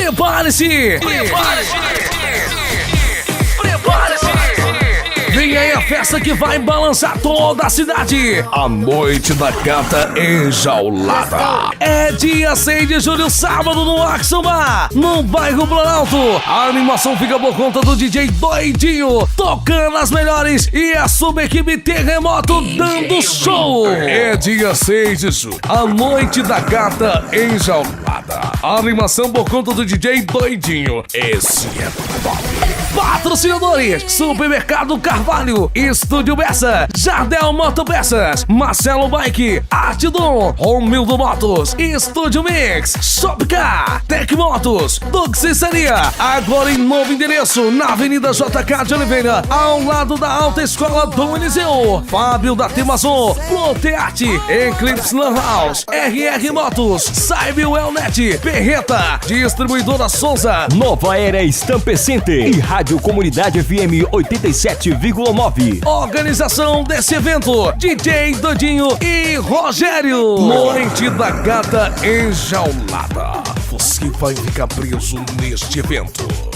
Prepare-se! Vem aí a festa que vai balançar toda a cidade. A Noite da Gata Enjaulada. É dia 6 de julho, sábado, no Axon Bar, no bairro Planalto. A animação fica por conta do DJ Doidinho, tocando as melhores, e a subequipe Terremoto dando show. É dia 6 de julho, a Noite da Gata Enjaulada. A animação por conta do DJ Doidinho. Esse é top. Patrocinadores: Supermercado Carvalho, Estúdio Bessa, Jardel Motopeças, Marcelo Bike, Artidon, Romildo Motos, Estúdio Mix, Shopcar, Tec Motos, Duxisseria. Agora em novo endereço, na Avenida JK de Oliveira, ao lado da Alta Escola Dom Eliseu. Fábio da Temazon, Plotearte, Eclipse Lan House, RR Motos, Saibio Elnet, Perreta, Distribuidora Souza, Nova Era Stamp Center e Rádio Comunidade FM 87,9. Organização desse evento: DJ Dodinho e Rogério. Noite da Gata Enjaulada. Você vai ficar preso neste evento.